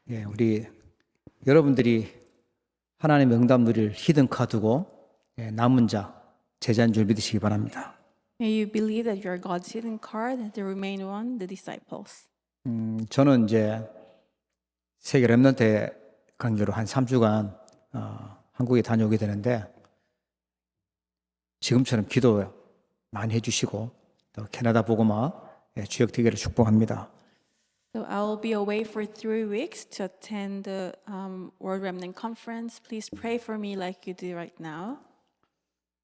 예, 우리 여러분들이 하나님의 응답 누릴 히든 카드고 남은 자, 제자인 줄 믿으시기 바랍니다. May you believe that you are God's hidden card, the remain one, the disciples. 저는 이제 세계 렘넌트 강좌로 한 3주간 한국에 다녀오게 되는데 지금처럼 기도 많이 해주시고 또 캐나다 복음화 주역 대회를 축복합니다. So I will be away for 3 weeks to attend the World Remnant Conference. Please pray for me like you do right now.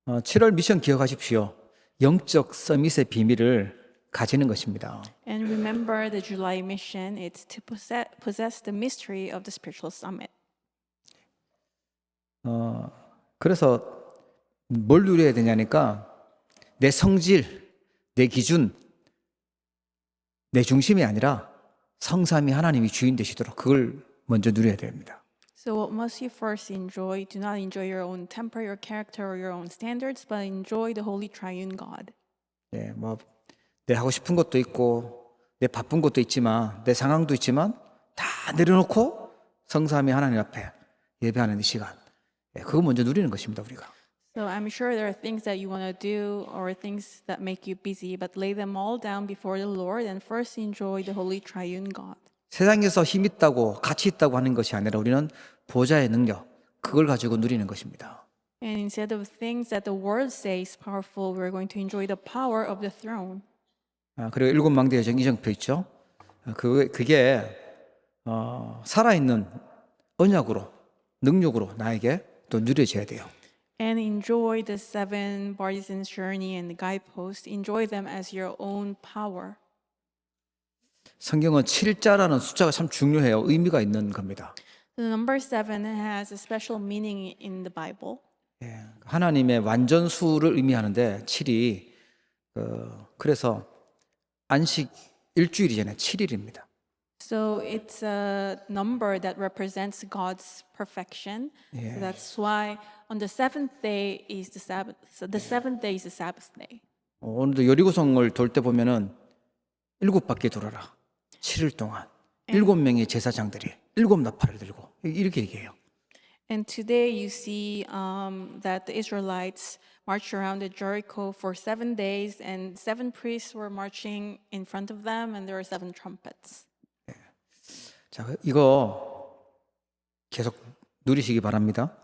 7월 미션 기억하십시오. 영적 서밋의 비밀을 가지는 것입니다. And remember the July mission, it's to possess the mystery of the spiritual summit. 그래서 뭘 누려야 되냐니까 내 성질, 내 기준, 내 중심이 아니라 성삼위 하나님이 주인 되시도록 그걸 먼저 누려야 됩니다. So what must you first enjoy? Do not enjoy your own temper, your character, or your own standards, but enjoy the Holy Triune God. 예, 내 하고 싶은 것도 있고 내 바쁜 것도 있지만 내 상황도 있지만 다 내려놓고 성삼위 하나님 앞에 예배하는 이 시간, 그거 먼저 누리는 것입니다, 우리가. So I'm sure there are things that you want to do or things that make you busy, but lay them all down before the Lord and first enjoy the Holy Triune God. 세상에서 힘 있다고 가치 있다고 하는 것이 아니라 우리는 보좌의 능력, 그걸 가지고 누리는 것입니다. And instead of things that the world says powerful, we're going to enjoy the power of the throne. 그리고 일곱 망대 여정 이정표 있죠. 그게 살아있는 언약으로 능력으로 나에게 또 누려져야 돼요. And enjoy the 7 Bartisan's journey and the guidepost. Enjoy them as your own power. 성경은 7자라는 숫자가 참 중요해요. 의미가 있는 겁니다. The number 7 has a special meaning in the Bible. 하나님의 완전수를 의미하는데 7이 그래서 안식 일주일이잖아요. 7일입니다. So it's a number that represents God's perfection. So that's why on the 7th day is the Sabbath. So the 7th day is the Sabbath day. 오늘도 여리고성을 돌 때 보면은 7바퀴 돌아라. 7일 동안 7명의 제사장들이 7나팔을 들고 이렇게 얘기해요. And today you see that the Israelites marched around the Jericho for 7 days, and 7 priests were marching in front of them, and there were 7 trumpets. 자, 이거 계속 누리시기 바랍니다.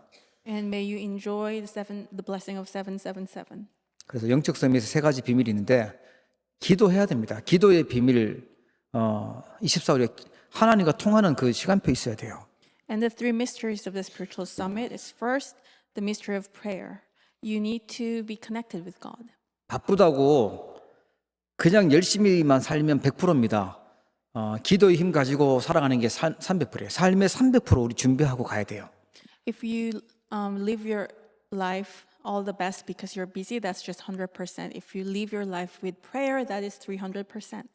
And may you enjoy the blessing of 777. 그래서 영적 섬에서 3가지 비밀이 있는데 기도해야 됩니다. 기도의 비밀 24월에 하나님과 통하는 그 시간표 있어야 돼요. And the 3 mysteries of the spiritual summit is first the mystery of prayer. You need to be connected with God. 바쁘다고 그냥 열심히만 살면 100%입니다. 기도의 힘 가지고 살아가는 게 300%예요. 삶의 300% 우리 준비하고 가야 돼요. If you live your life all the best because you're busy, that's just 100%. If you live your life with prayer, that is 300%.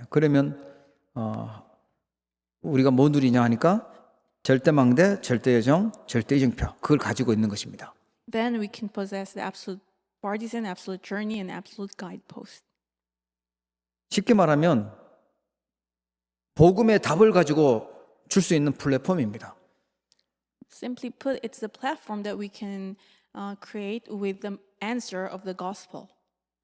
그러면 우리가 뭐 누리냐 하니까 절대망대, 절대여정, 절대이정표 그걸 가지고 있는 것입니다. Then we can possess the absolute partisan, absolute journey, and absolute guidepost. 쉽게 말하면 복음의 답을 가지고 줄 수 있는 플랫폼입니다. Simply put, it's the platform that we can create with the answer of the gospel.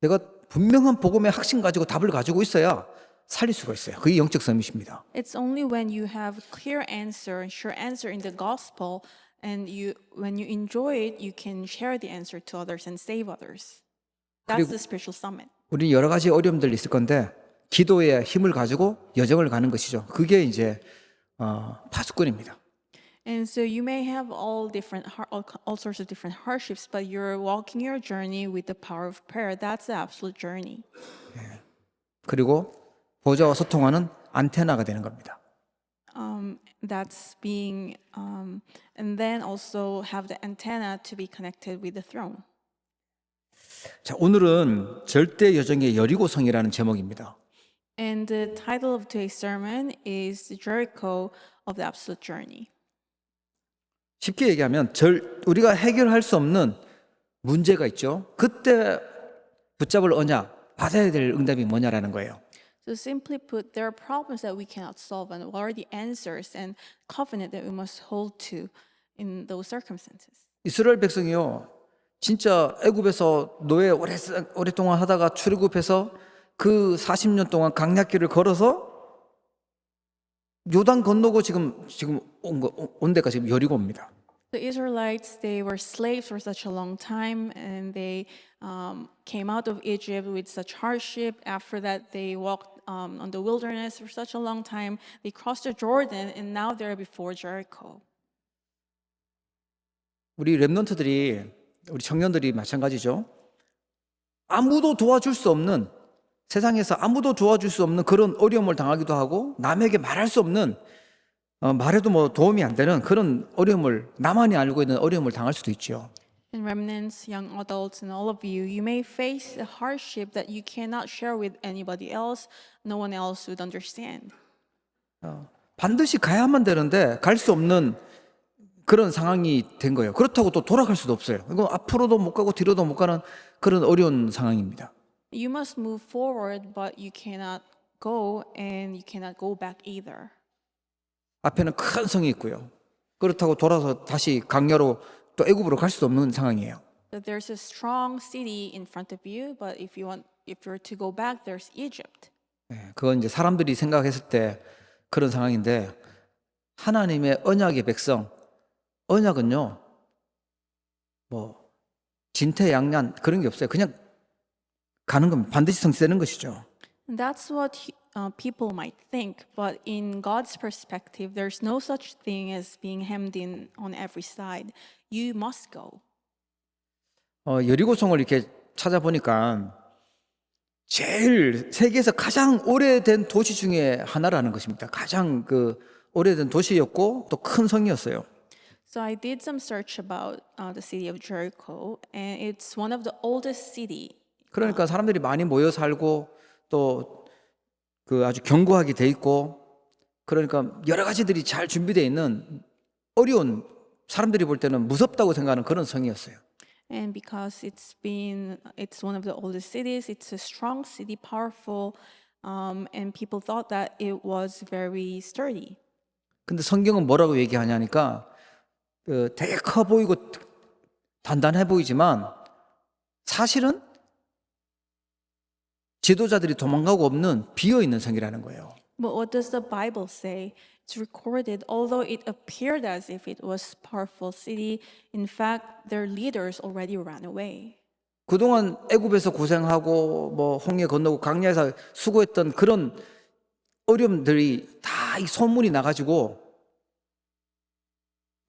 내가 분명한 복음의 핵심 가지고 답을 가지고 있어야 살릴 수가 있어요. 그게 영적 서밋입니다. It's only when you have a clear answer and sure answer in the gospel, and when you enjoy it, you can share the answer to others and save others. That's the spiritual summit. 우리는 여러 가지 어려움들이 있을 건데 기도의 힘을 가지고 여정을 가는 것이죠. 그게 이제 파수꾼입니다. And so you may have all sorts of different hardships, but you're walking your journey with the power of prayer. That's the absolute journey. 그리고 보좌와 소통하는 안테나가 되는 겁니다. That's being, and then also have the antenna to be connected with the throne. 자, 오늘은 절대 여정의 여리고성이라는 제목입니다. And the title of today's sermon is the Jericho of the Absolute Journey. 쉽게 얘기하면 우리가 해결할 수 없는 문제가 있죠. 그때 붙잡을 언약, 받아야 될 응답이 뭐냐라는 거예요. So simply put, there are problems that we cannot solve, and what are the answers and covenant that we must hold to in those circumstances? 이스라엘 백성이요, 진짜 애굽에서 노예 오랫동안 하다가 출애굽해서 그 40년 동안 강약길을 걸어서 요단 건너고 지금 온 데가 지금 여리고입니다. The Israelites, they were slaves for such a long time, and they came out of Egypt with such hardship. After that, they walked on the wilderness for such a long time. They crossed the Jordan, and now they're before Jericho. 우리 랩런트들이, 우리 청년들이 마찬가지죠. 아무도 도와줄 수 없는, 세상에서 아무도 도와줄 수 없는 그런 어려움을 당하기도 하고, 남에게 말할 수 없는, 말해도 뭐 도움이 안 되는 그런 어려움을, 나만이 알고 있는 어려움을 당할 수도 있죠. And remnants, young adults, and all of you, you may face a hardship that you cannot share with anybody else. No one else would understand. 반드시 가야만 되는데 갈 수 없는 그런 상황이 된 거예요. 그렇다고 또 돌아갈 수도 없어요. 이거 앞으로도 못 가고 뒤로도 못 가는 그런 어려운 상황입니다. You must move forward, but you cannot go, and you cannot go back either. 앞에는 큰 성이 있고요. 그렇다고 돌아서 다시 강야로 또 애굽으로 갈 수도 없는 상황이에요. That there's a strong city in front of you, but if you're to go back, there's Egypt. 그건 이제 사람들이 생각했을 때 그런 상황인데, 하나님의 언약의 백성, 언약은요, 뭐 진퇴양난 그런 게 없어요. 그냥 가는 겁니다. 반드시 성취되는 것이죠. And that's what people might think, but in God's perspective, there's no such thing as being hemmed in on every side. You must go. 여리고성을 이렇게 찾아보니까 제일 세계에서 가장 오래된 도시 중에 하나라는 것입니다. 가장 그 오래된 도시였고 또 큰 성이었어요. So I did some search about the city of Jericho, and it's one of the oldest city. 그러니까 사람들이 많이 모여 살고 또 그 아주 견고하게 돼 있고, 그러니까 여러 가지들이 잘 준비되어 있는 어려운, 사람들이 볼 때는 무섭다고 생각하는 그런 성이었어요. And because it's one of the oldest cities, it's a strong city, powerful, and people thought that it was very sturdy. 근데 성경은 뭐라고 얘기하냐니까 되게 커 보이고 단단해 보이지만 사실은 지도자들이 도망가고 없는 비어있는 성이라는 거예요. But what does the Bible say? It's recorded, although it appeared as if it was a powerful city, in fact, their leaders already ran away. 그동안 애굽에서 고생하고 뭐 홍해 건너고 강야에서 수고했던 그런 어려움들이 다 이 소문이 나가지고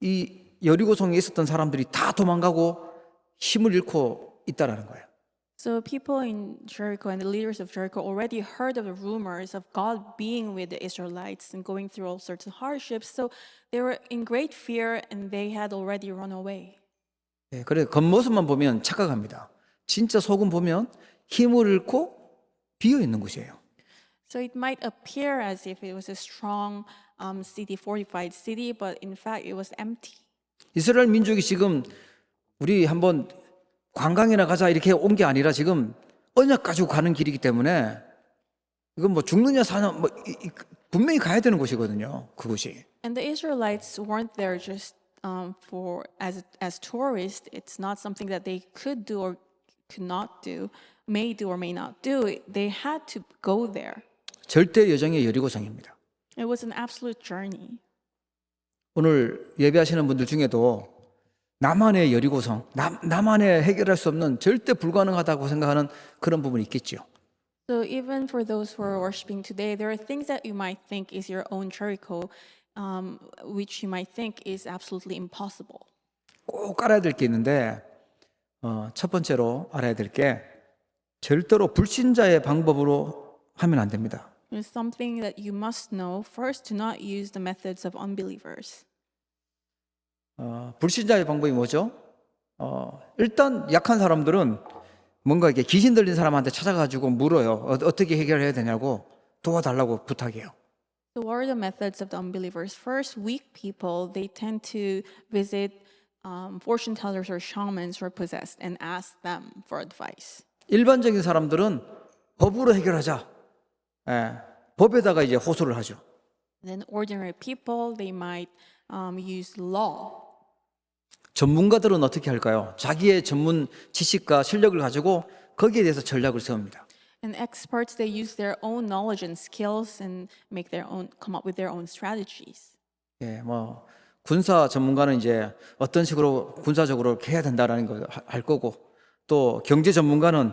이 여리고성에 있었던 사람들이 다 도망가고 힘을 잃고 있다라는 거예요. So people in Jericho and the leaders of Jericho already heard of the rumors of God being with the Israelites and going through all sorts of hardships. So they were in great fear and they had already run away. 그래 겉모습만 보면 착각합니다. 진짜 속은 보면 힘을 잃고 비어 있는 곳이에요. So it might appear as if it was a strong city, fortified city, but in fact it was empty. 이스라엘 민족이 지금 우리 한번 관광이나 가자 이렇게 온 게 아니라 지금 언약 가지고 가는 길이기 때문에 이건 뭐 죽느냐 사냐 뭐 분명히 가야 되는 곳이거든요. 그곳이. And the Israelites weren't there just for as tourists. It's not something that they could do or could not do, may do or may not do. They had to go there. 절대 여정의 여리고성입니다. It was an absolute journey. 오늘 예배하시는 분들 중에도 나만의 여리고성, 나만의 해결할 수 없는 절대 불가능하다고 생각하는 그런 부분이 있겠죠. So even for those who are worshiping today, there are things that you might think is your own Jericho, which you might think is absolutely impossible. 꼭 알아야 될 게 있는데 첫 번째로 알아야 될 게 절대로 불신자의 방법으로 하면 안 됩니다. There's something that you must know. First, to not use the methods of unbelievers. 불신자의 방법이 뭐죠? 일단 약한 사람들은 뭔가 이렇게 귀신 들린 사람한테 찾아가지고 물어요. 어떻게 해결해야 되냐고 도와달라고 부탁해요. So what are the methods of the unbelievers? First, weak people, they tend to visit fortune tellers or shamans who are possessed and ask them for advice. 일반적인 사람들은 법으로 해결하자. 법에다가 이제 호소를 하죠. Then ordinary people, they might use law. 전문가들은 어떻게 할까요? 자기의 전문 지식과 실력을 가지고 거기에 대해서 전략을 세웁니다. And experts, they use their own knowledge and skills and come up with their own strategies. 예, 뭐 군사 전문가는 이제 어떤 식으로 군사적으로 이렇게 해야 된다라는 걸 할 거고, 또 경제 전문가는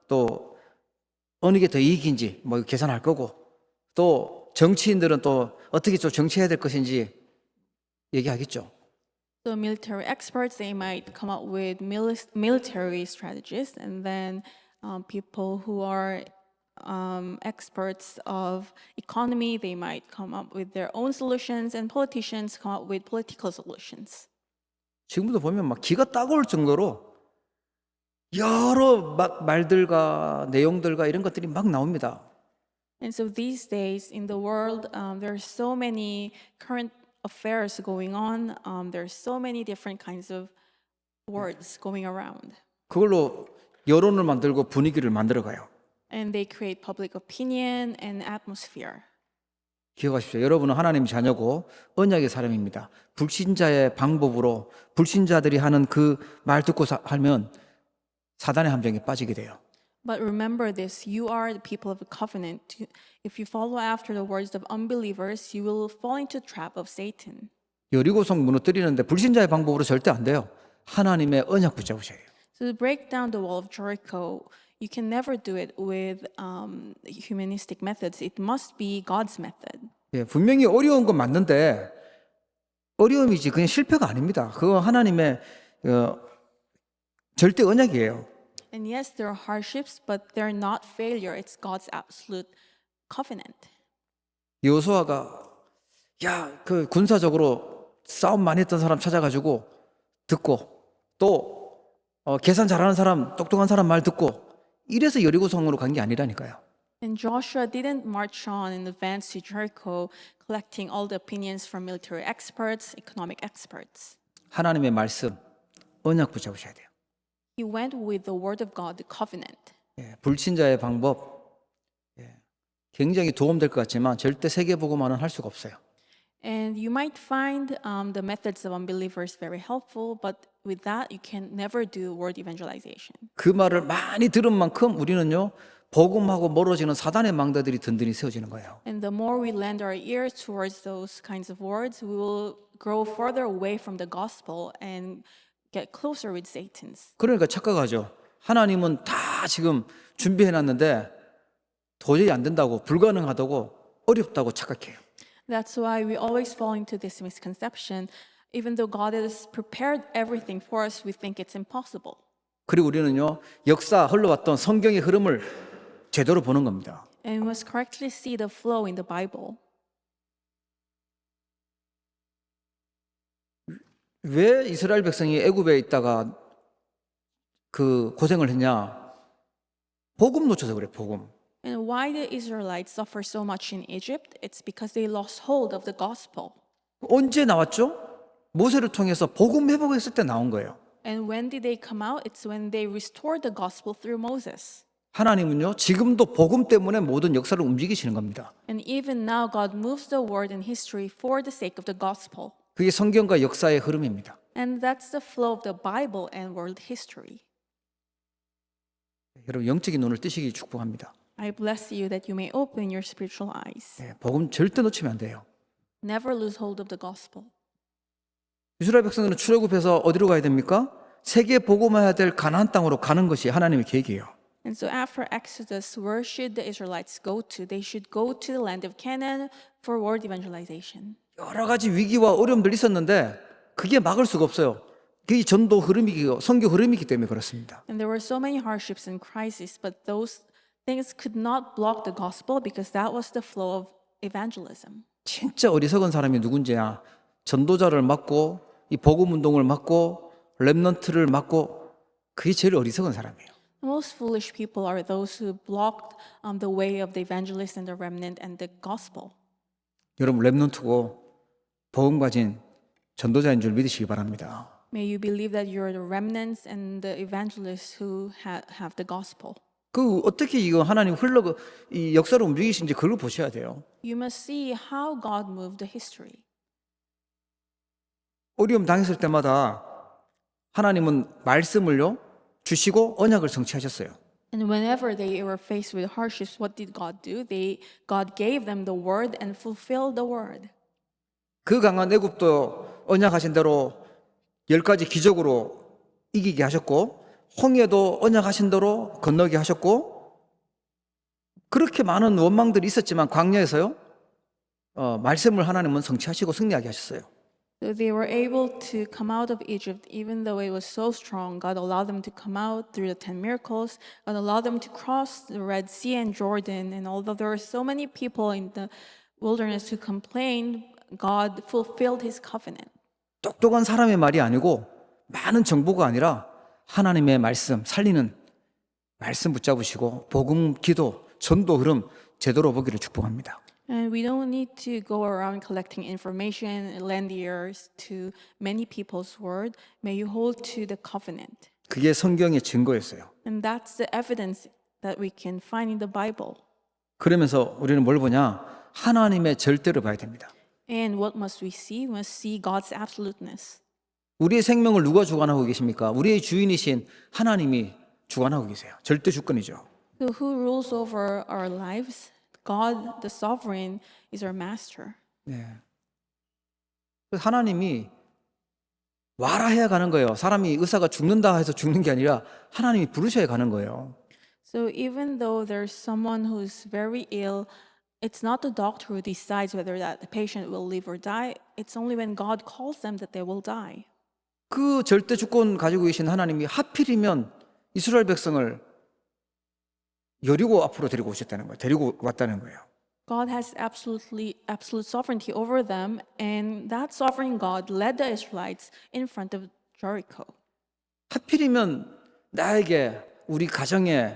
또 어느 게 더 이익인지 뭐 계산할 거고, 또 정치인들은 또 어떻게 좀 정치해야 될 것인지 얘기하겠죠. So military experts, they might come up with military strategies, and then people who are experts of economy, they might come up with their own solutions, and politicians come up with political solutions. 지금도 보면 막 기가 따가울 정도로 여러 막 말들과 내용들과 이런 것들이 막 나옵니다. And so these days in the world, there are so many current affairs going on. There are so many different kinds of words going around. 그걸로 여론을 만들고 분위기를 만들어 가요. And they create public opinion and atmosphere. 기억하십시오. 여러분은 하나님의 자녀고 언약의 사람입니다. 불신자의 방법으로 불신자들이 하는 그 말 듣고 하면 사단의 함정에 빠지게 돼요. But remember this, you are the people of the covenant. If you follow after the words of unbelievers, you will fall into the trap of Satan. 여리고성 무너뜨리는데 불신자의 방법으로 절대 안 돼요. 하나님의 언약 붙잡으셔야 돼요. So to break down the wall of Jericho, you can never do it with humanistic methods. It must be God's method. 예, 분명히 어려운 건 맞는데 어려움이지 그냥 실패가 아닙니다. 그거 하나님의 절대 언약이에요. And yes, there are hardships, but they're not failure. It's God's absolute covenant. 여호수아가 그 군사적으로 싸움 많이 했던 사람 찾아가지고 듣고 또 계산 잘하는 사람, 똑똑한 사람 말 듣고 이래서 여리고성으로 간 게 아니라니까요. And Joshua didn't march on in advance to Jericho, collecting all the opinions from military experts, economic experts. 하나님의 말씀, 언약 붙잡으셔야 돼요. He went with the word of God, the covenant. 예, 불신자의 방법 굉장히 도움될 것 같지만 절대 세계복음화는 할 수가 없어요. And you might find the methods of unbelievers very helpful, but with that, you can never do word evangelization. 그 말을 많이 들은 만큼 우리는요 복음하고 멀어지는 사단의 망대들이 든든히 세워지는 거예요. And the more we lend our ears towards those kinds of words, we will grow further away from the gospel and get closer with Satan's. 그러니까 착각하죠. 하나님은 다 지금 준비해놨는데 도저히 안 된다고 불가능하다고 어렵다고 착각해요. That's why we always fall into this misconception. Even though God has prepared everything for us, we think it's impossible. 그리고 우리는요 역사 흘러왔던 성경의 흐름을 제대로 보는 겁니다. And we must correctly see the flow in the Bible. 왜 이스라엘 백성이 애굽에 있다가 그 고생을 했냐? 복음 놓쳐서 그래, 복음. And why the Israelites suffer so much in Egypt? It's because they lost hold of the gospel. 언제 나왔죠? 모세를 통해서 복음 회복했을 때 나온 거예요. And when did they come out? It's when they restored the gospel through Moses. 하나님은요, 지금도 복음 때문에 모든 역사를 움직이시는 겁니다. And even now, God moves the world in history for the sake of the gospel. 그게 성경과 역사의 흐름입니다. And that's the flow of the Bible and world history. 여러분 영적인 눈을 뜨시기 축복합니다. I bless you that you may open your spiritual eyes. 복음 절대 놓치면 안 돼요. Never lose hold of the gospel. 이스라엘 백성들은 출애굽해서 어디로 가야 됩니까? 세계 복음화해야 될 가나안 땅으로 가는 것이 하나님의 계획이에요. And so after Exodus, where should the Israelites go to? They should go to the land of Canaan for world evangelization. 여러 가지 위기와 어려움들이 있었는데 그게 막을 수가 없어요. 그게 전도 흐름이고 선교 흐름이기 때문에 그렇습니다. And there were so many hardships and crises, but those things could not block the gospel because that was the flow of evangelism. 진짜 어리석은 사람이 누군지야. 전도자를 막고 이 복음 운동을 막고 렘넌트를 막고 그게 제일 어리석은 사람이에요. The most foolish people are those who blocked the way of the evangelist and the remnant and the gospel. 여러분 렘넌트고 복음 가진 전도자인 줄 믿으시기 바랍니다. May you believe that you're the remnants and the evangelists who have the gospel. 그 어떻게 이거 하나님 이 역사를 움직이신지 그걸 보셔야 돼요. You must see how God moved the history. 어려움 당했을 때마다 하나님은 말씀을요 주시고 언약을 성취하셨어요. And whenever they were faced with hardships, what did God do? God gave them the word and fulfilled the word. 그 강한 애굽도 언약하신 대로 10가지 기적으로 이기게 하셨고 홍해도 언약하신 대로 건너게 하셨고 그렇게 많은 원망들이 있었지만 광야에서요 말씀을 하나님은 성취하시고 승리하게 하셨어요. So they were able to come out of Egypt even though it was so strong. God allowed them to come out through the 10 miracles. God allowed them to cross the Red Sea and Jordan. And although there were so many people in the wilderness who complained, God fulfilled his covenant. 똑똑한 사람의 말이 아니고 많은 정보가 아니라 하나님의 말씀 살리는 말씀 붙잡으시고 복음, 기도, 전도 흐름 제대로 보기를 축복합니다. And we don't need to go around collecting information and lend ears to many people's word. May you hold to the covenant. 그게 성경의 증거였어요. And that's the evidence that we can find in the Bible. 그러면서 우리는 뭘 보냐? 하나님의 절대를 봐야 됩니다. And what must we see? We must see God's absoluteness. 우리의 생명을 누가 주관하고 계십니까? 우리의 주인이신 하나님이 주관하고 계세요. 절대 주권이죠. So who rules over our lives? God, the sovereign, is our master. 네. 그래서 하나님이 와라 해야 가는 거예요. 사람이 의사가 죽는다 해서 죽는 게 아니라 하나님이 부르셔야 가는 거예요. So even though there's someone who's very ill, it's not the doctor who decides whether that the patient will live or die. It's only when God calls them that they will die. 그 절대 주권 가지고 계신 하나님이 하필이면 이스라엘 백성을 여리고 앞으로 데리고 오셨다는 거예요. 데리고 왔다는 거예요. God has absolute sovereignty over them, and that sovereign God led the Israelites in front of Jericho. 하필이면 나에게 우리 가정에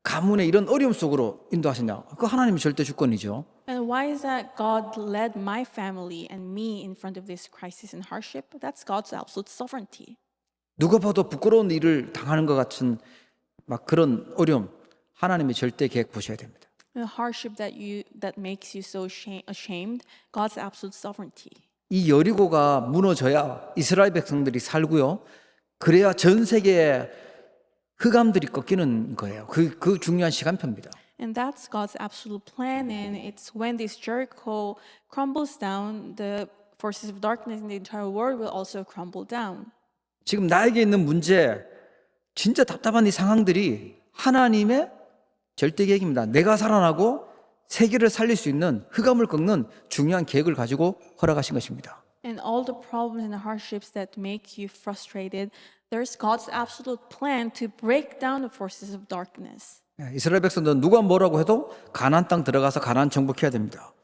가문에 이런 어려움 속으로 인도하시냐? 그 하나님의 절대 주권이죠. And why is that God led my family and me in front of this crisis and hardship? That's God's absolute sovereignty. 누가 봐도 부끄러운 일을 당하는 것 같은 막 그런 어려움, 하나님의 절대 계획 보셔야 됩니다. The hardship that makes you so ashamed, God's absolute sovereignty. 이 여리고가 무너져야 이스라엘 백성들이 살고요. 그래야 전 세계의 흑암들이 꺾이는 거예요. 그 중요한 시간표입니다. And that's God's absolute plan, and it's when this Jericho crumbles down, the forces of darkness in the entire world will also crumble down. 지금 나에게 있는 문제, 진짜 답답한 이 상황들이 하나님의 절대 계획입니다. 내가 살아나고 세계를 살릴 수 있는 흑암을 꺾는 중요한 계획을 가지고 허락하신 것입니다. And all the problems and the hardships that make you frustrated, there's God's absolute plan to break down the forces of darkness. 이스라엘 백성들은 누가 뭐라고 해도 가나안 땅 들어가서 가나안 정복해야 됩니다.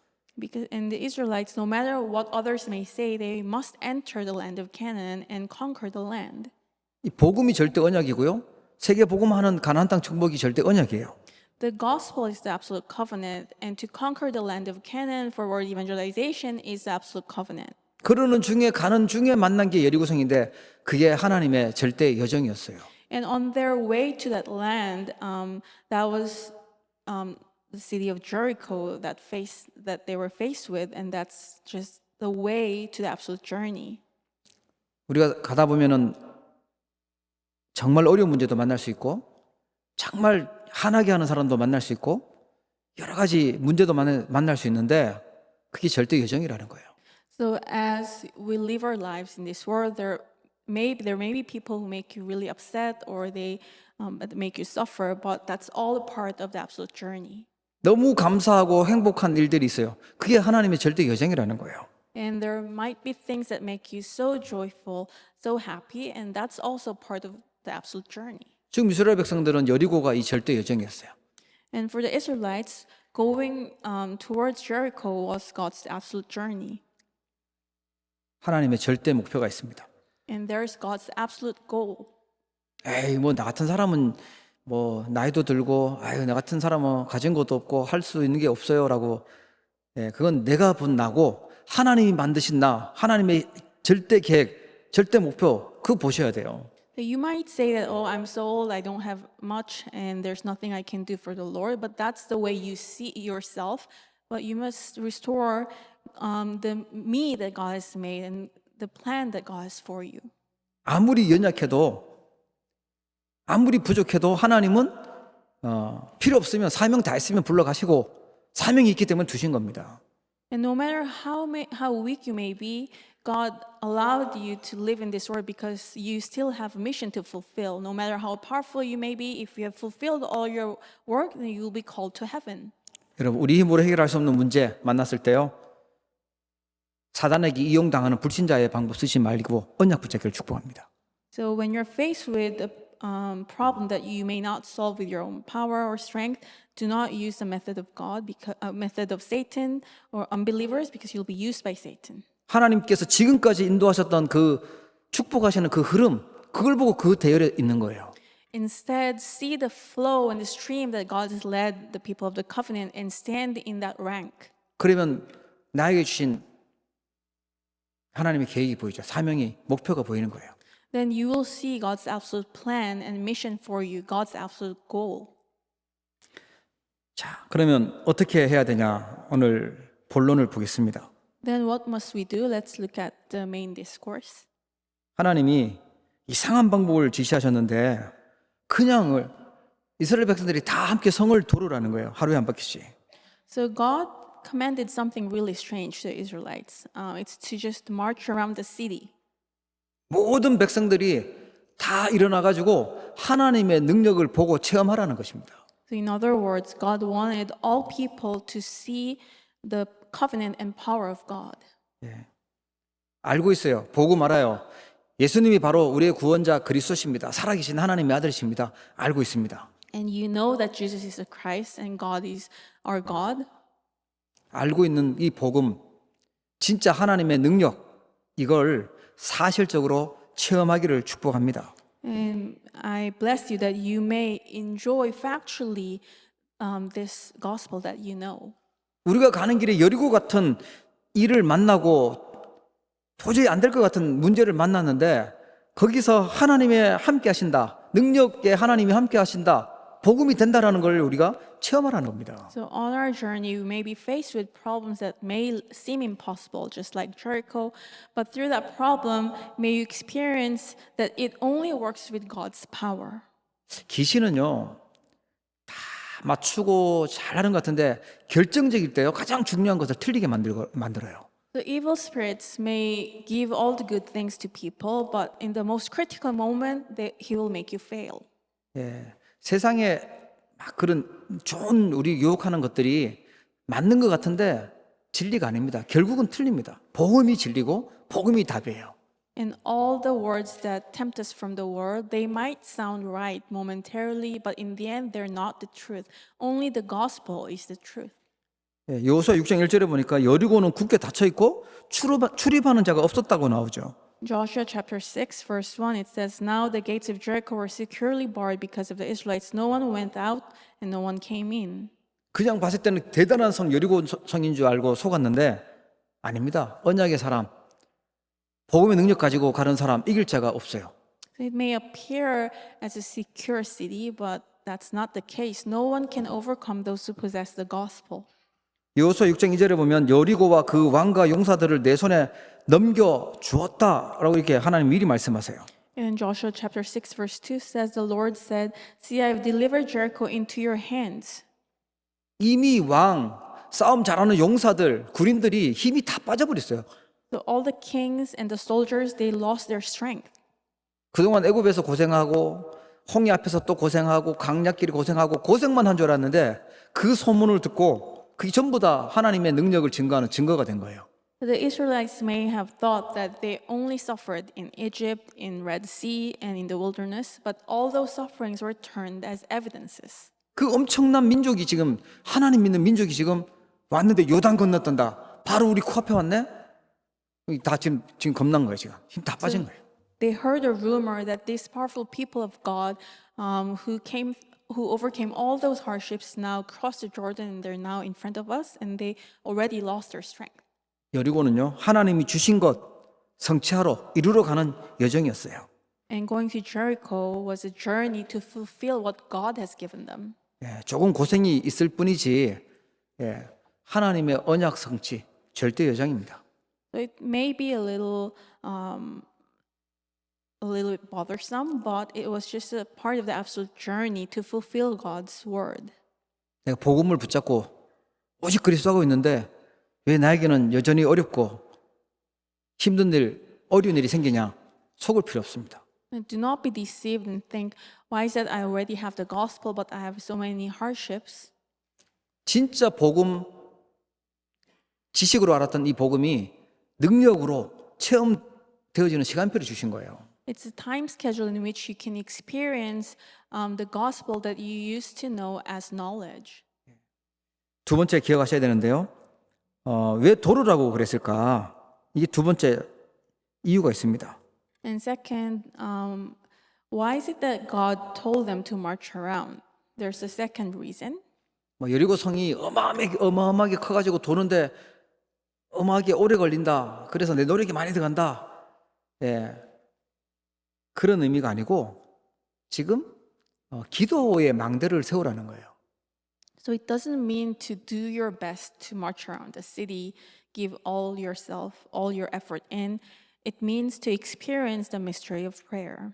And the Israelites, no matter what others may say, they must enter the land of Canaan and conquer the land. 이 복음이 절대 언약이고요. 세계 복음하는 가나안 땅 정복이 절대 언약이에요. The gospel is the absolute covenant, and to conquer the land of Canaan for world evangelization is the absolute covenant. 그러는 중에 가는 중에 만난 게 여리고성인데 그게 하나님의 절대 여정이었어요. And on their way to that land, that was the city of Jericho that they were faced with, and that's just the way to the absolute journey. 우리가 가다 보면은 정말 어려운 문제도 만날 수 있고 정말 화나게 하는 사람도 만날 수 있고 여러 가지 문제도 만날 수 있는데 그게 절대 여정이라는 거예요. So as we live our lives in this world, there may be people who make you really upset or they make you suffer, but that's all a part of the absolute journey. 너무 감사하고 행복한 일들이 있어요. 그게 하나님의 절대 여정이라는 거예요. And there might be things that make you so joyful, so happy, and that's also part of the absolute journey. 지금 이스라엘 백성들은 여리고가 이 절대 여정이었어요. And for the Israelites, going towards Jericho was God's absolute journey. 하나님의 절대 목표가 있습니다. And there's God's absolute goal. 에이, 뭐 나 같은 사람은 뭐 나이도 들고, 아유, 나 같은 사람은 가진 것도 없고 할 수 있는 게 없어요라고, 그건 내가 본 나고 하나님이 만드신 나, 하나님의 절대 계획, 절대 목표 그거 보셔야 돼요. That you might say that, oh, I'm so old, I don't have much, and there's nothing I can do for the Lord, but that's the way you see yourself. But you must restore the me that God has made and the plan that God has for you. 아무리 연약해도 아무리 부족해도 하나님은 필요 없으면 사명 다 했으면 불러가시고 사명이 있기 때문에 두신 겁니다. And no matter how weak you may be, God allowed you to live in this world because you still have a mission to fulfill. No matter how powerful you may be, if you have fulfilled all your work, then you will be called to heaven. 여러분, 우리 힘으로 해결할 수 없는 문제 만났을 때요, 사단에게 이용당하는 불신자의 방법 쓰지 말고 언약 붙잡기를 축복합니다. So when you're faced with a problem that you may not solve with your own power or strength, do not use the method of God, method of Satan or unbelievers, because you'll be used by Satan. 하나님께서 지금까지 인도하셨던 그 축복하시는 그 흐름, 그걸 보고 그 대열에 있는 거예요. Instead, see the flow and the stream that God has led the people of the covenant and stand in that rank. 그러면 나에게 주신 하나님의 계획이 보이죠. 사명이, 목표가 보이는 거예요. Then you will see God's absolute plan and mission for you, God's absolute goal. 자, 그러면 어떻게 해야 되냐? 오늘 본론을 보겠습니다. Then what must we do? Let's look at the main discourse. 하나님이 이상한 방법을 지시하셨는데 그냥 이스라엘 백성들이 다 함께 성을 도르라는 거예요. 하루에 한 바퀴씩. So God commanded something really strange to the Israelites. It's to just march around the city. 모든 백성들이 다 일어나가지고 하나님의 능력을 보고 체험하라는 것입니다. So in other words, God wanted all people to see the covenant and power of God. 알고 있어요. 보고 말아요. 예수님이 바로 우리의 구원자 그리스도십니다. 살아계신 하나님의 아들이십니다. 알고 있습니다. And you know that Jesus is the Christ and God is our God. 알고 있는 이 복음, 진짜 하나님의 능력, 이걸 사실적으로 체험하기를 축복합니다. And I bless you that you may enjoy factually this gospel that you know. 우리가 가는 길에 여리고 같은 일을 만나고 도저히 안 될 것 같은 문제를 만났는데 거기서 하나님의 함께 하신다. 능력에 하나님이 함께 하신다. 복음이 된다라는 걸 우리가 체험하라는 겁니다. So on our journey, we may be faced with problems that may seem impossible, just like Jericho. But through that problem, may you experience that it only works with God's power. 귀신은요, 다 맞추고 잘하는 것 같은데 결정적일 때요, 가장 중요한 것을 틀리게 만들어요. The evil spirits may give all the good things to people, but in the most critical moment, he will make you fail. 예, 세상에 막 그런 좋은 우리 유혹하는 것들이 맞는 것 같은데 진리가 아닙니다. 결국은 틀립니다. 복음이 진리고 복음이 답이에요. And all the words that tempt us from the world, they might sound right momentarily, but in the end, they're not the truth. Only the gospel is the truth. 예, 여호수아 6장 1절에 보니까 여리고는 굳게 닫혀 있고 출입하는 자가 없었다고 나오죠. Joshua chapter 6, verse 1, it says, Now the gates of Jericho were securely barred because of the Israelites. No one went out and no one came in. 그냥 봤을 때는 대단한 성 여리고 성인 줄 알고 속았는데 아닙니다. 언약의 사람, 복음의 능력 가지고 가는 사람 이길 자가 없어요. So it may appear as a secure city, but that's not the case. No one can overcome those who possess the gospel. 여호수아 6장 2절에 보면 여리고와 그 왕과 용사들을 내 손에 넘겨 주었다라고 이렇게 하나님 미리 말씀하세요. And Joshua chapter 6 verse 2 says, The Lord said, See, I have delivered Jericho into your hands. 이미 왕, 싸움 잘하는 용사들, 군인들이 힘이 다 빠져버렸어요. So all the kings and the soldiers, they lost their strength. 그동안 애굽에서 고생하고 홍해 앞에서 또 고생하고 강약길이 고생하고 고생만 한 줄 알았는데 그 소문을 듣고 그게 전부 다 하나님의 능력을 증거하는 증거가 된 거예요. The Israelites may have thought that they only suffered in Egypt, in Red Sea, and in the wilderness, but all those sufferings were turned as evidences. 그 엄청난 민족이 지금 하나님 믿는 민족이 지금 왔는데 요단 건넜던다. 바로 우리 코앞에 왔네. 다 지금 겁난 거예요. 지금 힘 다 빠진 거예요. They heard a rumor that these powerful people of God who overcame all those hardships now crossed the Jordan and they're now in front of us and they already lost their strength. 여리고는요 하나님이 주신 것 성취하러 이루러 가는 여정이었어요. And going to Jericho was a journey to fulfill what God has given them. 예, 조금 고생이 있을 뿐이지 예, 하나님의 언약 성취 절대 여정입니다. So it may be a little bit bothersome, but it was just a part of the absolute journey to fulfill God's word. 내가 복음을 붙잡고 오직 그리스도하고 있는데 왜 나에게는 여전히 어렵고 힘든 일, 어려운 일이 생기냐? 속을 필요 없습니다. And do not be deceived and think, why is that I already have the gospel, but I have so many hardships? 진짜 복음, 지식으로 알았던 이 복음이 능력으로 체험되어지는 시간표를 주신 거예요. It's a time schedule in which you can experience the gospel that you used to know as knowledge. 두 번째 기억하셔야 되는데요. 왜 도르라고 그랬을까? 이게 두 번째 이유가 있습니다. And second, why is it that God told them to march around? There's a second reason. 여리고 성이 어마어마하게 커가지고 도는데 어마하게 오래 걸린다. 그래서 내 노력이 많이 들어간다. 예, 그런 의미가 아니고 지금 기도의 망대를 세우라는 거예요. So it doesn't mean to do your best to march around the city, give all yourself, all your effort in. It means to experience the mystery of prayer.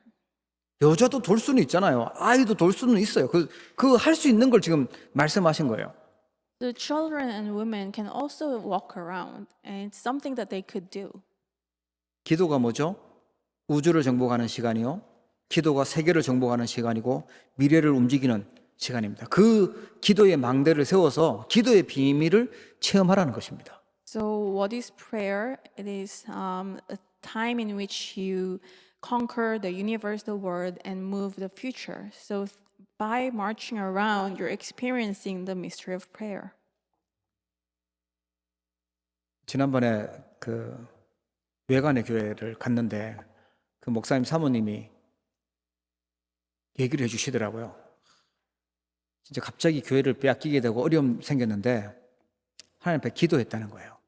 여자도 돌 수는 있잖아요. 아이도 돌 수는 있어요. 그 할 수 있는 걸 지금 말씀하신 거예요. The children and women can also walk around, and it's something that they could do. 기도가 뭐죠? 우주를 정복하는 시간이요. 기도가 세계를 정복하는 시간이고 미래를 움직이는 시간입니다. 그 기도의 망대를 세워서 기도의 비밀을 체험하라는 것입니다. So what is prayer? It is a time in which you conquer the universe, the world, and move the future. So by marching around, you're experiencing the mystery of prayer. 지난번에 그 외관의 교회를 갔는데 그 목사님 사모님이 얘기를 해주시더라고요. 진짜 갑자기 교회를 빼앗기게 되고 어려움 생겼는데 하나님 앞에 기도했다는 거예요.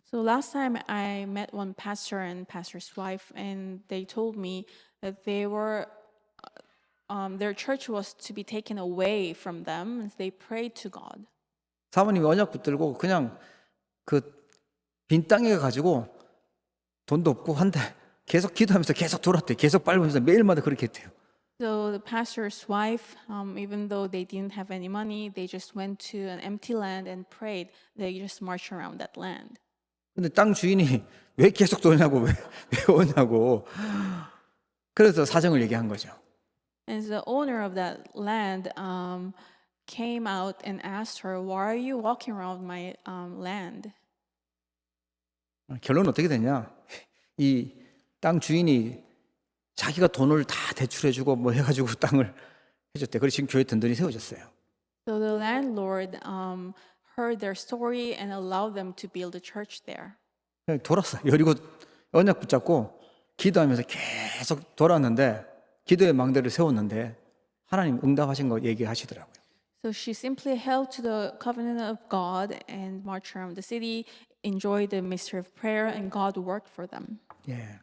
So last time I met one pastor and pastor's wife, and they told me that their church was to be taken away from them, and they prayed to God. 사모님이 언약 붙들고 그냥 그 빈 땅에 가지고 돈도 없고 한데 계속 기도하면서 계속 돌았대요. 계속 밟으면서 매일마다 그렇게 했대요. So the pastor's wife, even though they didn't have any money, they just went to an empty land and prayed. They just marched around that land. 근데 땅 주인이 왜 계속 도냐고 왜 오냐고 그래서 사정을 얘기한 거죠. And the owner of that land came out and asked her, "Why are you walking around my land?" 결론은 어떻게 됐냐? 이 땅 주인이 자기가 돈을 다 대출해주고 뭐 해가지고 땅을 해줬대. 그래서 지금 교회 든든히 세워졌어요. So the landlord heard their story and allowed them to build a church there. 그냥 돌았어. 여리고 언약 붙잡고 기도하면서 계속 돌았는데 기도의 망대를 세웠는데 하나님 응답하신 거 얘기하시더라고요. So she simply held to the covenant of God and marched around the city, enjoyed the mystery of prayer, and God worked for them. 예,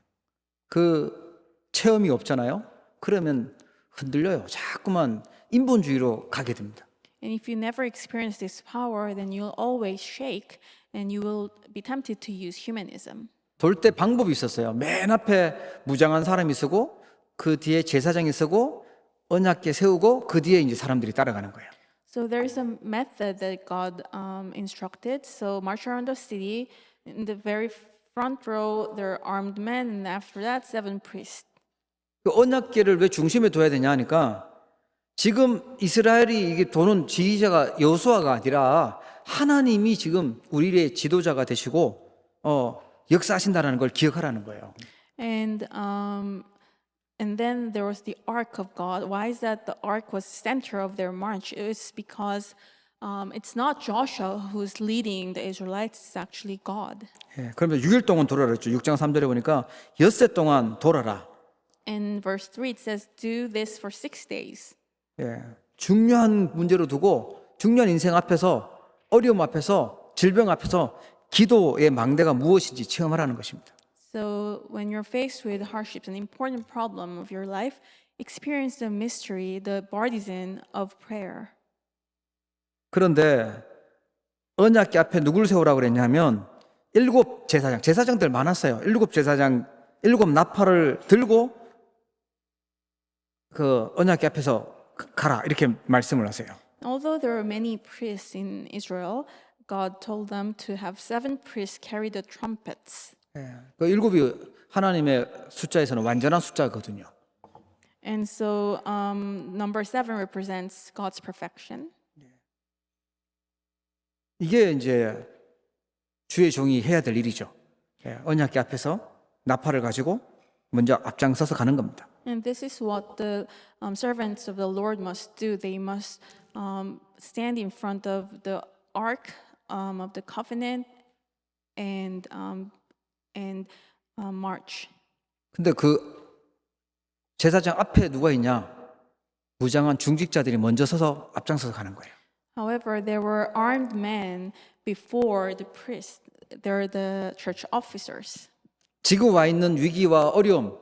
그 체험이 없잖아요. 그러면 흔들려요. 자꾸만 인본주의로 가게 됩니다. And if you never experience this power, then you'll always shake and you will be tempted to use humanism. 돌 때 방법이 있었어요. 맨 앞에 무장한 사람이 서고 그 뒤에 제사장이 서고 언약궤 세우고 그 뒤에 이제 사람들이 따라가는 거예요. So there's a method that God instructed. So march around the city. In the very front row, there are armed men, and after that, 7 priests. 그 언약궤를 왜 중심에 둬야 되냐 하니까 지금 이스라엘이 이게 도는 지휘자가 여호수아가 아니라 하나님이 지금 우리의 지도자가 되시고 역사하신다는 걸 기억하라는 거예요. And then there was the ark of God. Why is that the ark was center of their march? It was because it's not Joshua who's leading the Israelites, it's actually God. 예, 그러면 6일 동안 돌아라 그랬죠. 6장 3절에 보니까 엿새 동안 돌아라. In verse 3 it says, do this for 6 days. 예, 중요한 문제로 두고 중요한 인생 앞에서 어려움 앞에서 질병 앞에서 기도의 망대가 무엇인지 체험하라는 것입니다. So when you're faced with hardships, an important problem of your life, experience the mystery, the partisan of prayer. 그런데 언약궤 앞에 누굴 세우라고 그랬냐면 일곱 제사장들 많았어요. 일곱 제사장, 일곱 나팔을 들고 그 언약궤 앞에서 가라 이렇게 말씀을 하세요. Although there were many priests in Israel, God told them to have 7 priests carry the trumpets. 그 일곱이 하나님의 숫자에서는 완전한 숫자거든요. And so number 7 represents God's perfection. 이게 이제 주의 종이 해야 될 일이죠. 언약궤 앞에서 나팔을 가지고 먼저 앞장서서 가는 겁니다. And this is what the servants of the Lord must do. They must stand in front of the ark of the covenant and march. 근데 그 제사장 앞에 누가 있냐? 무장한 중직자들이 먼저 서서 앞장서서 가는 거예요. However, there were armed men before the priests. They're the church officers. 지금 와 있는 위기와 어려움,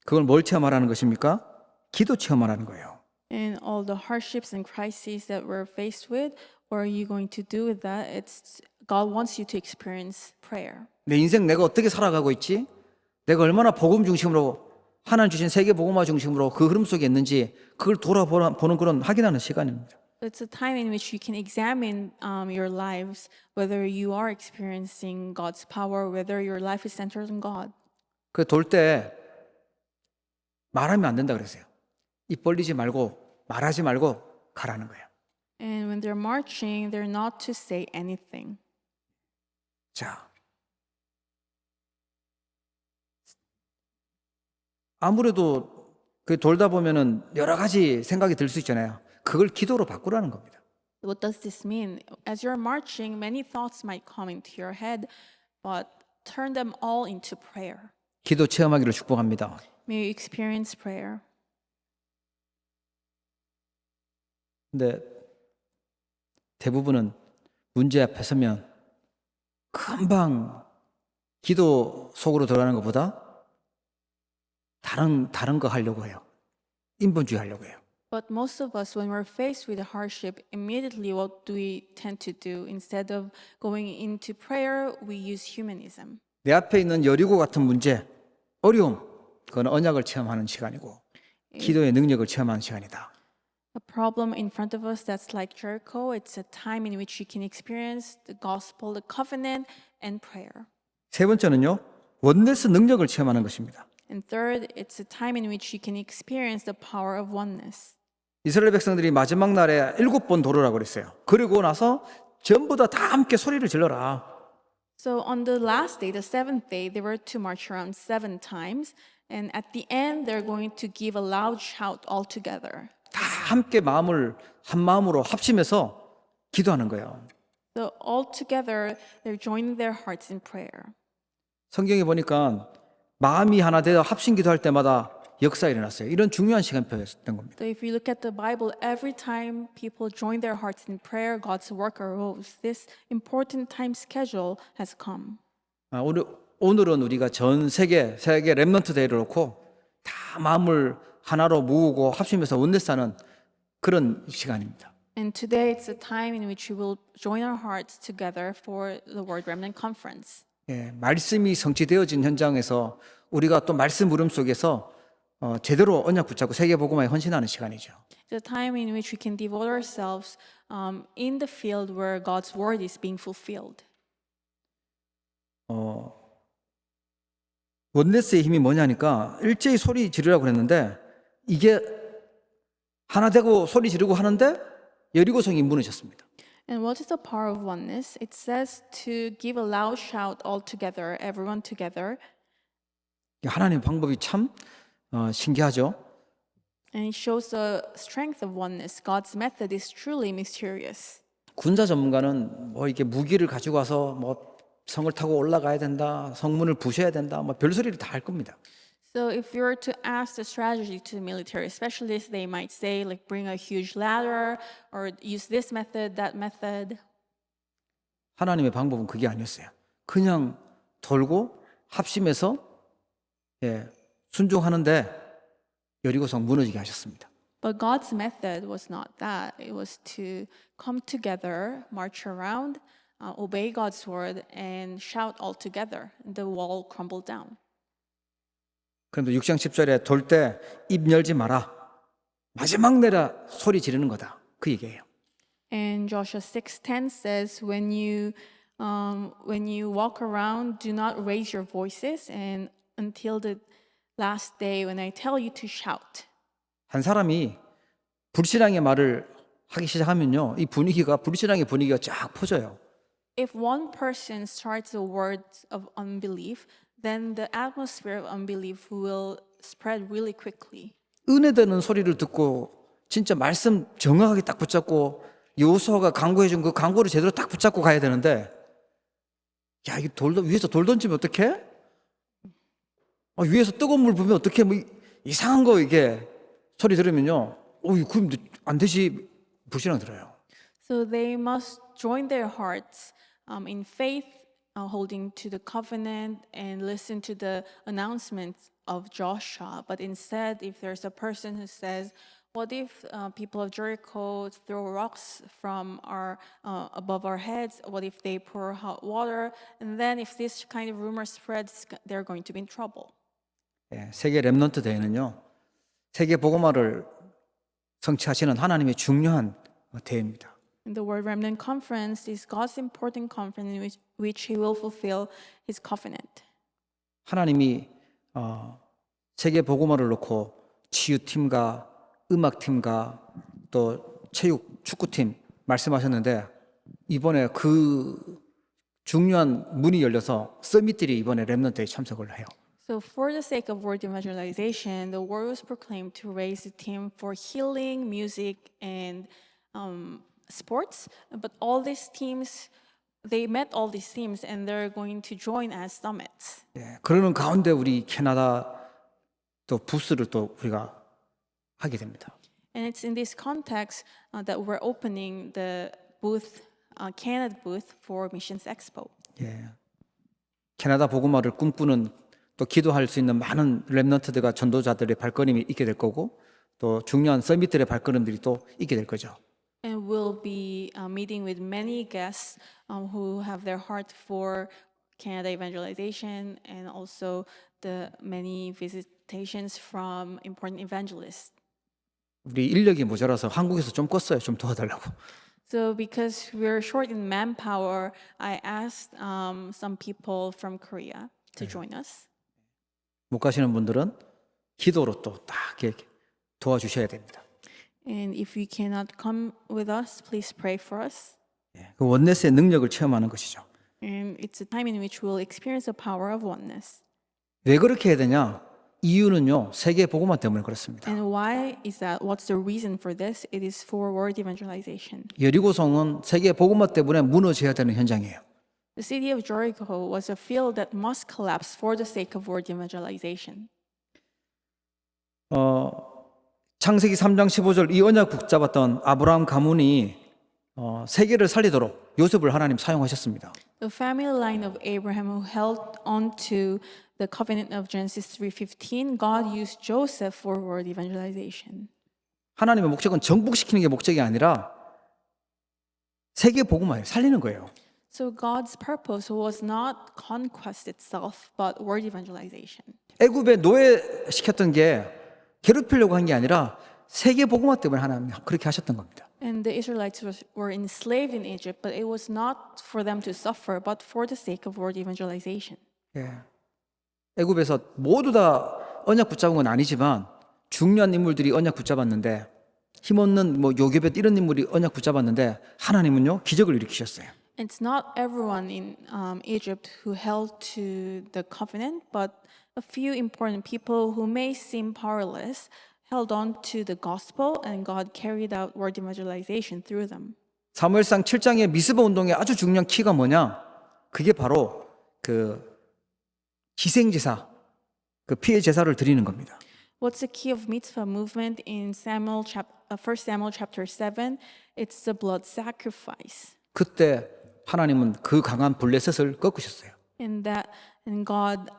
그걸 뭘 체험하라는 것입니까? 기도 체험하라는 거예요. And all the hardships and crises that we're faced with, what are you going to do with that? It's God wants you to experience prayer. 내 인생 내가 어떻게 살아가고 있지? 내가 얼마나 복음 중심으로 하나님 주신 세계 복음화 중심으로 그 흐름 속에 있는지 그걸 돌아보는 그런 확인하는 시간입니다. It's a time in which you can examine your lives, whether you are experiencing God's power, whether your life is centered on God. 그 돌 때 말하면 안 된다 그랬어요. 입 벌리지 말고 말하지 말고 가라는 거예요. And when they're marching, they're not to say anything. 자, 아무래도 그 돌다 보면은 여러 가지 생각이 들 수 있잖아요. 그걸 기도로 바꾸라는 겁니다. What does this mean? As you're marching, many thoughts might come into your head, but turn them all into prayer. 기도 체험하기를 축복합니다. May you experience prayer. 근데 대부분은 문제 앞에 서면 금방 기도 속으로 들어가는 것보다 다른 거 하려고 해요. 인본주의 하려고 해요. But most of us, when we're faced with a hardship, immediately what do we tend to do? Instead of going into prayer, we use humanism. 내 앞에 있는 여리고 같은 문제, 어려움, 그건 언약을 체험하는 시간이고 기도의 능력을 체험하는 시간이다. A problem in front of us that's like Jericho, it's a time in which you can experience the gospel, the covenant, and prayer. 세 번째는요, 원네스 능력을 체험하는 것입니다. And third, it's a time in which you can experience the power of oneness. 이스라엘 백성들이 마지막 날에 7번 돌으라고 그랬어요. 그리고 나서 전부 다 함께 소리를 질러라. So on the last day, the 7th day, they were to march around 7 times. And at the end, they're going to give a loud shout all together. 다 함께 마음을 한 마음으로 합심해서 기도하는 거예요. So all together, they're joining their hearts in prayer. 성경에 보니까 마음이 하나 되어 합심 기도할 때마다 역사가 일어났어요. 이런 중요한 시간표였던 겁니다. So if you look at the Bible, every time people join their hearts in prayer, God's work arose. This important time schedule has come. 오늘은 우리가 전 세계 렘넌트 데이를 놓고 다 마음을 하나로 모으고 합심해서 원내사는 그런 시간입니다. And today it's a time in which we will join our hearts together for the Word Remnant Conference. 예, 말씀이 성취되어진 현장에서 우리가 또 말씀 물음 속에서 제대로 언약 붙잡고 세계 복음화에 헌신하는 시간이죠. It's a time in which we can devote ourselves in the field where God's Word is being fulfilled. 원네스의 힘이 뭐냐니까 일제히 소리 지르라고 그랬는데 이게 하나 되고 소리 지르고 하는데 여리고성이 무너졌습니다. And what is the power of oneness? It says to give a loud shout all together, everyone together. 하나님의 방법이 참 신기하죠. And it shows the strength of oneness. God's method is truly mysterious. 군사 전문가는 뭐 이게 무기를 가지고 와서 뭐 성을 타고 올라가야 된다, 성문을 부셔야 된다, 뭐 별소리를 다 할 겁니다. So if you were to ask the strategy to military specialists, they might say like bring a huge ladder or use this method, that method. 하나님의 방법은 그게 아니었어요. 그냥 돌고 합심해서 순종하는데 여리고성 무너지게 하셨습니다. But God's method was not that. It was to come together, march around, obey God's word, and shout all together. The wall crumbled down. 그런데 6장 10절에 돌 때 입 열지 마라. 마지막 내라 소리 지르는 거다. 그 얘기예요. And Joshua 6:10 says, when you walk around, do not raise your voices, and until the last day when I tell you to shout. 한 사람이 불신앙의 말을 하기 시작하면요, 이 분위기가 불신앙의 분위기가 쫙 퍼져요. If one person starts the words of unbelief, then the atmosphere of unbelief will spread really quickly. 은혜되는 소리를 듣고 진짜 말씀 정확하게 딱 붙잡고 여호수아가 강구해 준 그 강구를 제대로 딱 붙잡고 가야 되는데, 야, 이게 위에서 돌 던지면 어떡해? 위에서 뜨거운 물 부으면 어떡해? 뭐 이상한 거 이게 소리 들으면요, 그럼 안 되지, 불신앙 들어요. So they must join their hearts in faith, holding to the covenant and listen to the announcements of Joshua. But instead, if there's a person who says, what if people of Jericho throw rocks from above our heads? What if they pour hot water? And then if this kind of rumor spreads, they're going to be in trouble. 세계 렘넌트 대회는요, 세계 복음화를 성취하시는 하나님의 중요한 대회입니다. And the World Remnant Conference is God's important conference in which He will fulfill His covenant. 하나님이 세계 복음화를 놓고 치유팀과 음악팀과 또 체육 축구팀 말씀하셨는데, 이번에 그 중요한 문이 열려서 서밋들이 이번에 렘넌트에 참석을 해요. So for the sake of word evangelization, the word was proclaimed to raise a team for healing, music, and sports. But all these teams, they met all these teams, and they're going to join as summits. 그러는 가운데 우리 캐나다 또 부스를 또 우리가 하게 됩니다. And it's in this context that we're opening the booth, Canada booth for Missions Expo. 캐나다 복음화를 꿈꾸는, 또 기도할 수 있는 많은 렘넌트들과 전도자들의 발걸음이 있게 될 거고, 또 중요한 서밋들의 발걸음들이 또 있게 될 거죠. And we'll be meeting with many guests who have their heart for Canada evangelization, and also the many visitations from important evangelists. 우리 인력이 모자라서 한국에서 좀 껐어요. 좀 도와달라고. So because we're short in manpower, I asked some people from Korea to join us. 못 가시는 분들은 기도로 또 딱 이렇게 도와주셔야 됩니다. And if you cannot come with us, please pray for us. 그 원네스의 능력을 체험하는 것이죠. And it's a time in which we'll experience the power of oneness. 왜 그렇게 해야 되냐? 이유는요, 세계 복음화 때문에 그렇습니다. And why is that? What's the reason for this? It is for word evangelization. 여리고성은 세계 복음화 때문에 무너져야 되는 현장이에요. The city of Jericho was a field that must collapse for the sake of word evangelization. 창세기 3장 15절 이 언약 붙잡았던 아브라함 가문이 세계를 살리도록 요셉을 하나님 사용하셨습니다. The family line of Abraham who held on to the covenant of Genesis 3:15, God used Joseph for word evangelization. 하나님의 목적은 정복시키는 게 목적이 아니라 세계 복음화를 살리는 거예요. So God's purpose was not conquest itself, but word evangelization. 애굽에 노예시켰던 게 괴롭히려고 한 게 아니라 세계 복음화 때문에 하나님 그렇게 하셨던 겁니다. And the Israelites were enslaved in Egypt, but it was not for them to suffer, but for the sake of word evangelization. 애굽에서 모두 다 언약 붙잡은 건 아니지만 중요한 인물들이 언약 붙잡았는데, 힘없는 요게벳 이런 인물이 언약 붙잡았는데 하나님은요 기적을 일으키셨어요. It's not everyone in Egypt who held to the covenant, but a few important people who may seem powerless held on to the gospel, and God carried out word evangelization through them. 사무엘상 7장의 미스바 운동의 아주 중요한 키가 뭐냐? 그게 바로 그 희생제사, 그 피해 제사를 드리는 겁니다. What's the key of mitzvah movement in 1 Samuel chapter 7? It's the blood sacrifice. 그때 하나님은 그 강한 블레셋을 꺾으셨어요. And God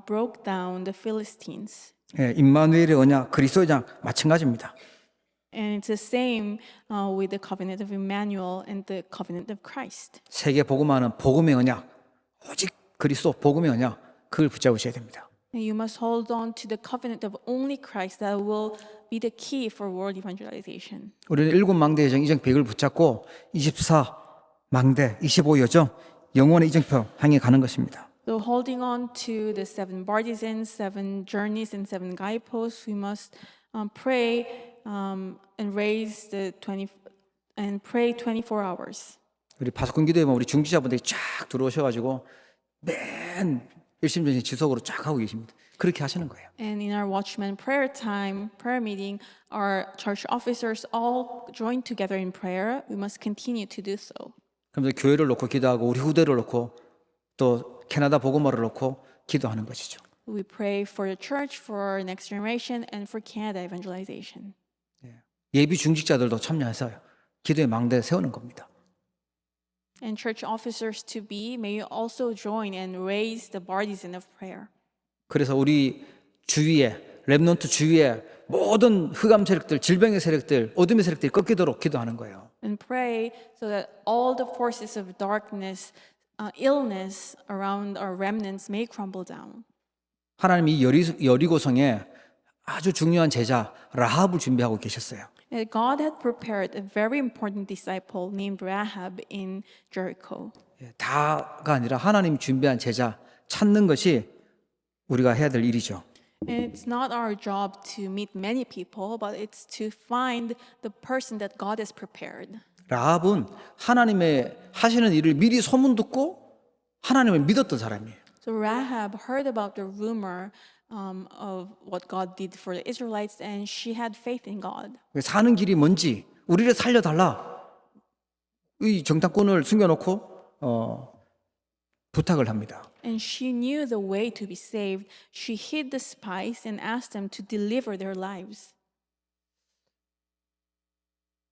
broke down the Philistines. 예, 임마누엘의 언약, 그리스도의 언약 마찬가지입니다. And it's the same with the covenant of Emmanuel and the covenant of Christ. 세계 복음화는 복음의 언약, 오직 그리스도 복음의 언약, 그걸 붙잡으셔야 됩니다. And you must hold on to the covenant of only Christ that will be the key for world evangelization. 우리는 7망대 여정 이정 100을 붙잡고 24망대 25 여정 영원의 이정표 향해 가는 것입니다. So holding on to the 7 partisans, 7 journeys, and 7 guideposts, we must pray and raise the 20 and pray 24 hours. 우리 파수꾼 기도에 보면 우리 중지자분들이 쫙 들어오셔가지고 맨 일심전심 지속으로 쫙 하고 계십니다. 그렇게 하시는 거예요. And in our Watchman prayer time, prayer meeting, our church officers all join together in prayer. We must continue to do so. 그러면서 교회를 놓고 기도하고 우리 후대를 놓고 또 캐나다 복음화를 놓고 기도하는 것이죠. We pray for the church, for our next generation, and for Canada evangelization. 예비 중직자들도 참여해서 기도의 망대 세우는 겁니다. And church officers to be, may you also join and raise the partisan of prayer. 그래서 우리 주위에 렘넌트 주위에 모든 흑암 세력들, 질병의 세력들, 어둠의 세력들이 꺾이도록 기도하는 거예요. And pray so that all the forces of darkness, illness around our remnants may crumble down. 하나님이 여리고성에 아주 중요한 제자 라합을 준비하고 계셨어요. And God had prepared a very important disciple named Rahab in Jericho. 다가 아니라 하나님 준비한 제자 찾는 것이 우리가 해야 될 일이죠. And it's not our job to meet many people, but it's to find the person that God has prepared. 라합은 하나님의 하시는 일을 미리 소문 듣고 하나님을 믿었던 사람이에요. So Rahab heard about the rumor of what God did for the Israelites, and she had faith in God. 사는 길이 뭔지 우리를 살려달라. 이 정탐꾼을 숨겨놓고 부탁을 합니다. And she knew the way to be saved. She hid the spies and asked them to deliver their lives.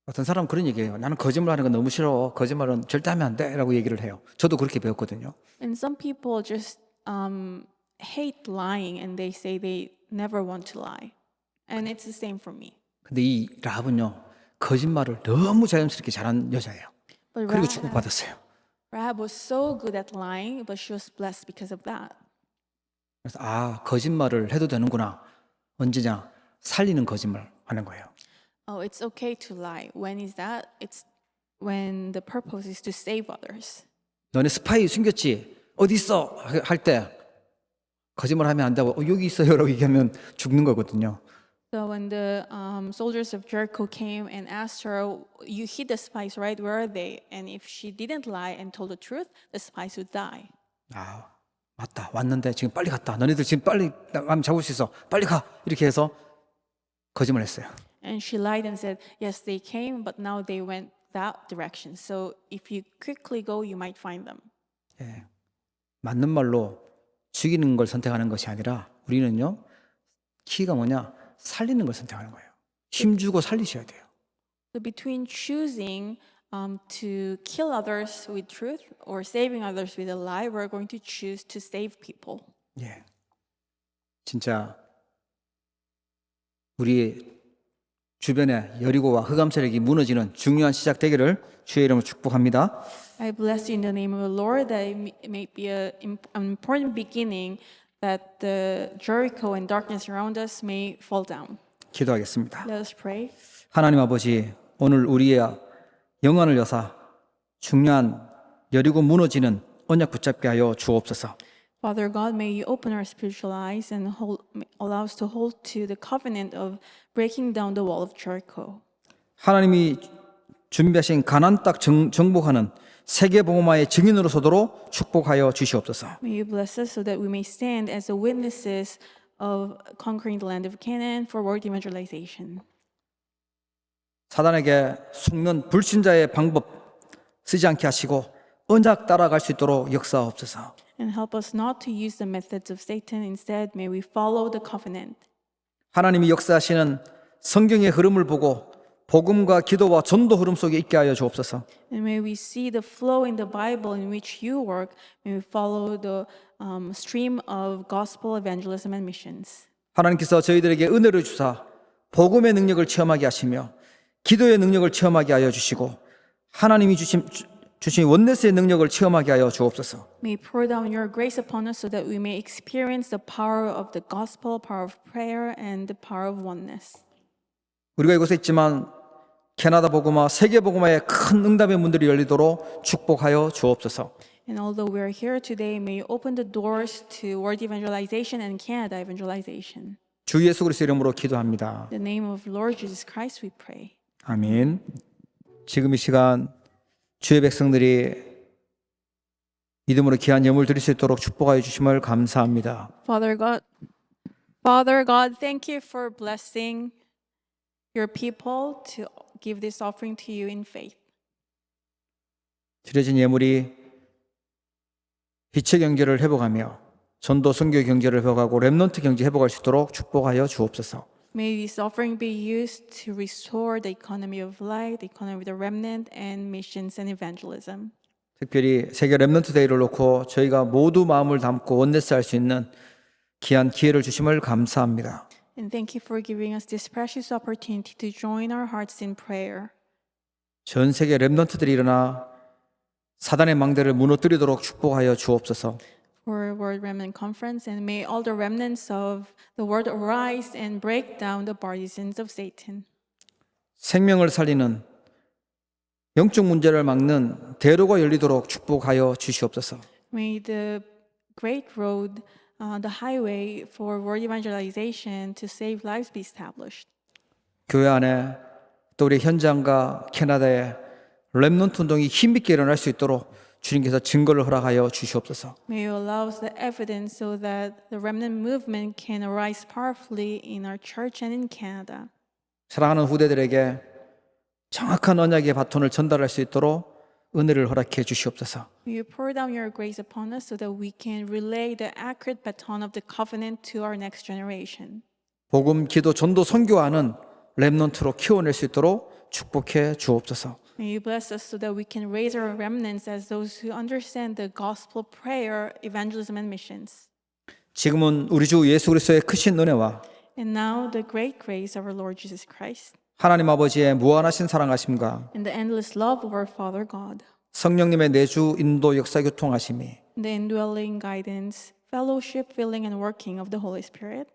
어떤 사람은 그런 얘기해요. 나는 거짓말하는 건 너무 싫어. 거짓말은 절대 하면 안 돼. 라고 얘기를 해요. 저도 그렇게 배웠거든요. And some people just hate lying, and they say they never want to lie. And it's the same for me. 근데 이 라합은요. 거짓말을 너무 자연스럽게 잘한 여자예요. But 그리고 축복받았어요. Rahab was so good at lying, but she was blessed because of that. 그래서 거짓말을 해도 되는구나. 언제냐? 살리는 거짓말 하는 거예요. Oh, it's okay to lie. When is that? It's when the purpose is to save others. 너네 스파이 숨겼지? 어디 있어? 할 때 거짓말하면 안 되고 여기 있어요라고 얘기하면 죽는 거거든요. So when the soldiers of Jericho came and asked her, "You hid the spies, right? Where are they?" And if she didn't lie and told the truth, the spies would die. 맞다. 왔는데 지금 빨리 갔다. 너네들 지금 빨리 가면 잡을 수 있어. 빨리 가. 이렇게 해서 거짓말했어요. And she lied and said, "Yes, they came, but now they went that direction. So if you quickly go, you might find them." 맞는 말로 죽이는 걸 선택하는 것이 아니라 우리는요. 키가 뭐냐? 살리는 걸 선택하는 거예요. 힘주고 살리셔야 돼요. So between choosing to kill others with truth or saving others with a lie, we're going to choose to save people. 진짜 우리 주변에 여리고와 흑암 세력이 무너지는 중요한 시작 되기를 주의 이름으로 축복합니다. I bless you in the name of the Lord that it may be an important beginning that the Jericho and darkness around us may fall down. 기도하겠습니다. Let us pray. 하나님 아버지, 오늘 우리의 영안을 여사 중요한 여리고 무너지는 언약 붙잡게 하여 주옵소서. Father God, may you open our spiritual eyes and allow us to hold to the covenant of breaking down the wall of Jericho. 하나님이 준비하신 가나안 땅 정복하는 세계 복음화의 증인으로 서도록 축복하여 주시옵소서. May you bless us so that we may stand as the witnesses of conquering the land of Canaan for world evangelization. 사단에게 속는 불신자의 방법 쓰지 않게 하시고 언약 따라갈 수 있도록 역사하옵소서. And help us not to use the methods of Satan. Instead, may we follow the covenant. 하나님이 역사하시는 성경의 흐름을 보고 복음과 기도와 전도 흐름 속에 있게 하여 주옵소서. And may we see the flow in the Bible in which you work. May we follow the stream of gospel evangelism and missions. 하나님께서 저희들에게 은혜를 주사 복음의 능력을 체험하게 하시며 기도의 능력을 체험하게 하여 주시고 하나님이 주신 원네스의 능력을 체험하게 하여 주옵소서. May pour down your grace upon us so that we may experience the power of the gospel, power of prayer, and the power of oneness. 우리가 이곳에 있지만 캐나다 복음화, 세계 복음화의 큰 응답의 문들이 열리도록 축복하여 주옵소서. And although we are here today, may you open the doors to world evangelization and Canada evangelization. 주 예수 그리스도 이름으로 기도합니다. In the name of Lord Jesus Christ we pray. 아멘. 지금 이 시간 주의 백성들이 믿음으로 귀한 예물 드릴 수 있도록 축복하여 주심을 감사합니다. Father God, thank you for blessing your people to give this offering to you in faith. 드려진 예물이 빛의 경제를 회복하며 전도 선교 경제를 회복하고 렘넌트 경제 회복할 수 있도록 축복하여 주옵소서. May this offering be used to restore the economy of light, the economy of the remnant, and missions and evangelism. 특별히 세계 렘넌트 데이를 놓고 저희가 모두 마음을 담고 원네스 할 수 있는 귀한 기회를 주심을 감사합니다. And thank you for giving us this precious opportunity to join our hearts in prayer. 전 세계 렘넌트들이 일어나 사단의 망대를 무너뜨리도록 축복하여 주옵소서. For World Remnant Conference, and may all the remnants of the world arise and break down the partisans of Satan. 생명을 살리는 영적 문제를 막는 대로가 열리도록 축복하여 주시옵소서. May the great road, the highway for world evangelization to save lives be established. 교회 안에 또 우리 현장과 캐나다에 렘넌트 운동이 힘있게 일어날 수 있도록 주님께서 증거를 허락하여 주시옵소서. May you allow us the evidence so that the remnant movement can arise powerfully in our church and in Canada. 사랑하는 후대들에게 정확한 언약의 바톤을 전달할 수 있도록 은혜를 허락해 주시옵소서. May you pour down your grace upon us so that we can relay the accurate baton of the covenant to our next generation. 복음, 기도, 전도, 선교하는 렘넌트로 키워낼 수 있도록 축복해 주옵소서. May you bless us so that we can raise our remnants as those who understand the gospel, prayer, evangelism, and missions. 지금은 우리 주 예수 그리스도의 크신 은혜와 And now the great grace of our Lord Jesus Christ 하나님 아버지의 무한하신 사랑하심과 and the endless love of our Father God, 성령님의 내주 인도 역사 교통하심이 the indwelling guidance, fellowship, filling, and working of the Holy Spirit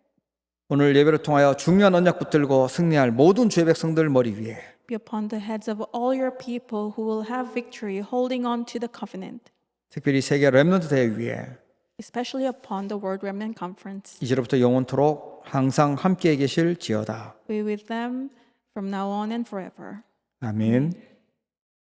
오늘 예배를 통하여 중요한 언약 붙들고 승리할 모든 주의 백성들 머리 위에 be upon the heads of all your people who will have victory holding on to the covenant, 특별히 세계 렘넌트 대회 위에 especially upon the World Remnant Conference. 이제로부터 영원토록 항상 함께 계실지어다. Be with them from now on and forever. 아멘.